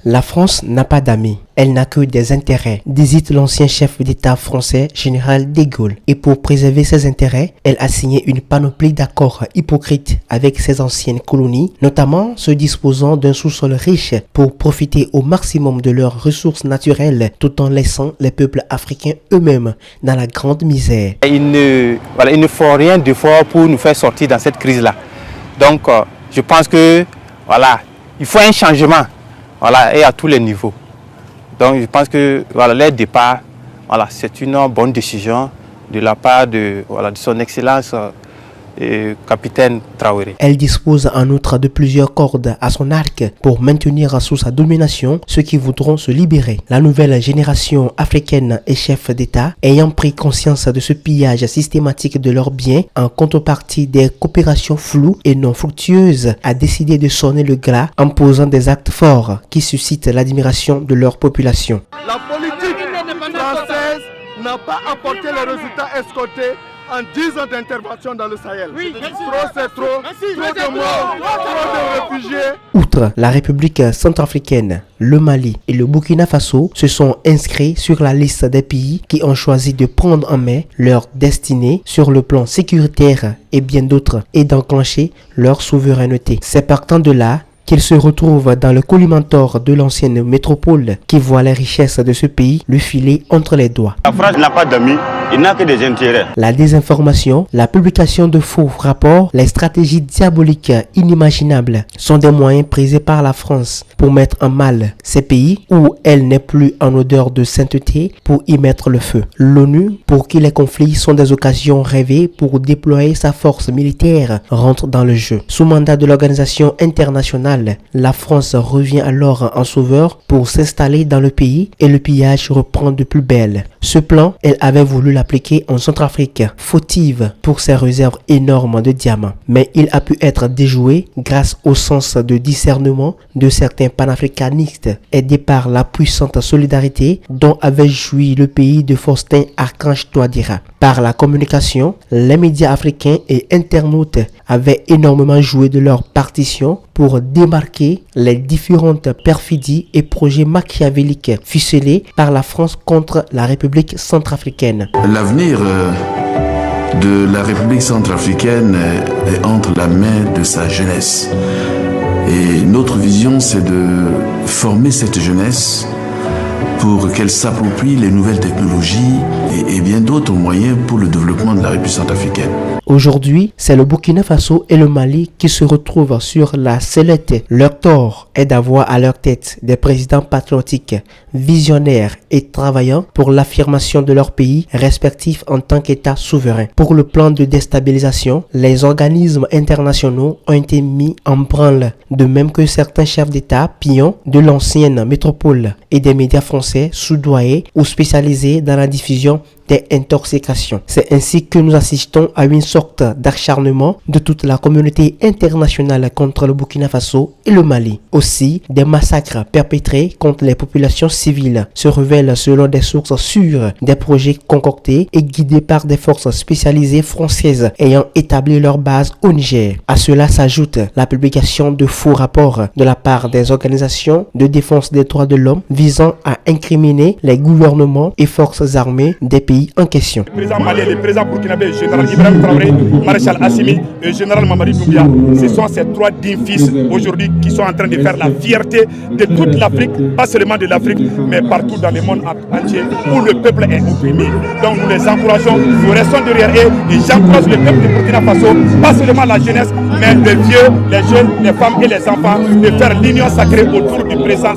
La France n'a pas d'amis, elle n'a que des intérêts, disait l'ancien chef d'État français, général de Gaulle. Et pour préserver ses intérêts, elle a signé une panoplie d'accords hypocrites avec ses anciennes colonies, notamment se disposant d'un sous-sol riche pour profiter au maximum de leurs ressources naturelles, tout en laissant les peuples africains eux-mêmes dans la grande misère. Il ne faut rien d'effort pour nous faire sortir dans cette crise-là. Donc, je pense que il faut un changement. Et à tous les niveaux. Donc je pense que leur départ, c'est une bonne décision de la part de son Excellence capitaine Traoré. Elle dispose en outre de plusieurs cordes à son arc pour maintenir sous sa domination ceux qui voudront se libérer. La nouvelle génération africaine et chef d'État, ayant pris conscience de ce pillage systématique de leurs biens en contrepartie des coopérations floues et non fructueuses, a décidé de sonner le glas en posant des actes forts qui suscitent l'admiration de leur population. La politique française n'a pas apporté les résultats escomptés en 10 ans d'intervention dans le Sahel. Oui, trop c'est trop, trop de morts, trop de réfugiés. Outre la République centrafricaine, le Mali et le Burkina Faso se sont inscrits sur la liste des pays qui ont choisi de prendre en main leur destinée sur le plan sécuritaire et bien d'autres et d'enclencher leur souveraineté. C'est partant de là qu'il se retrouve dans le collimateur de l'ancienne métropole qui voit les richesses de ce pays lui filer entre les doigts. La France n'a pas d'amis, il n'a que des intérêts. La désinformation, la publication de faux rapports, les stratégies diaboliques inimaginables sont des moyens prisés par la France pour mettre en mal ces pays où elle n'est plus en odeur de sainteté pour y mettre le feu. L'ONU, pour qui les conflits sont des occasions rêvées pour déployer sa force militaire, rentre dans le jeu. Sous mandat de l'organisation internationale, la France revient alors en sauveur pour s'installer dans le pays et le pillage reprend de plus belle. Ce plan, elle avait voulu l'appliquer en Centrafrique, fautive pour ses réserves énormes de diamants. Mais il a pu être déjoué grâce au sens de discernement de certains panafricanistes, aidés par la puissante solidarité dont avait joui le pays de Faustin Archange Touadéra. Par la communication, les médias africains et internautes avaient énormément joué de leur partition pour démarquer les différentes perfidies et projets machiavéliques ficelés par la France contre la République centrafricaine. L'avenir de la République centrafricaine est entre la main de sa jeunesse. Et notre vision, c'est de former cette jeunesse pour qu'elle s'approprie les nouvelles technologies et bien d'autres moyens pour le développement de la République centrafricaine. Aujourd'hui, c'est le Burkina Faso et le Mali qui se retrouvent sur la sellette. Leur tort est d'avoir à leur tête des présidents patriotiques, visionnaires et travaillant pour l'affirmation de leur pays respectifs en tant qu'État souverain. Pour le plan de déstabilisation, les organismes internationaux ont été mis en branle, de même que certains chefs d'État pions de l'ancienne métropole et des médias français soudoyés ou spécialisés dans la diffusion des intoxications. C'est ainsi que nous assistons à une sorte d'acharnement de toute la communauté internationale contre le Burkina Faso et le Mali. Aussi, des massacres perpétrés contre les populations civiles se révèlent selon des sources sûres, des projets concoctés et guidés par des forces spécialisées françaises ayant établi leur base au Niger. À cela s'ajoute la publication de faux rapports de la part des organisations de défense des droits de l'homme visant à incriminer les gouvernements et forces armées des pays en question. Le président malien, le président burkinabé, le général Ibrahim Traoré, maréchal Assimi et le général Mamadi Doumbia, ce sont ces trois dignes fils aujourd'hui qui sont en train de faire la fierté de toute l'Afrique, pas seulement de l'Afrique, mais partout dans le monde entier où le peuple est opprimé. Donc nous les encourageons, nous restons derrière eux et j'encourage le peuple de Burkina Faso, pas seulement la jeunesse, mais les vieux, les jeunes, les femmes et les enfants, de faire l'union sacrée autour du président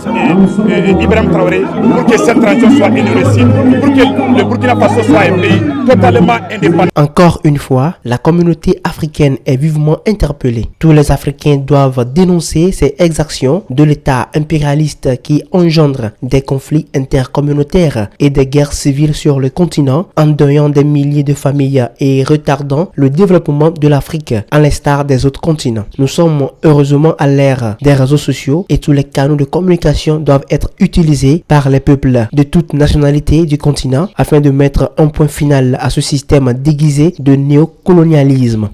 Ibrahim Traoré pour que cette transition soit une réussite, pour que le Burkina Faso soit un pays totalement indépendant. Encore une fois, la communauté africaine est vivement interpellée. Tous les Africains doivent dénoncer ces exactions de l'État impérialiste qui engendre des conflits intercommunautaires et des guerres civiles sur le continent, endeuillant des milliers de familles et retardant le développement de l'Afrique à l'instar des autres continents. Nous sommes heureusement à l'ère des réseaux sociaux et tous les canaux de communication doivent être utilisés par les peuples de toutes nationalités du continent afin de mettre un point final à ce système déguisé de néocolonialisme.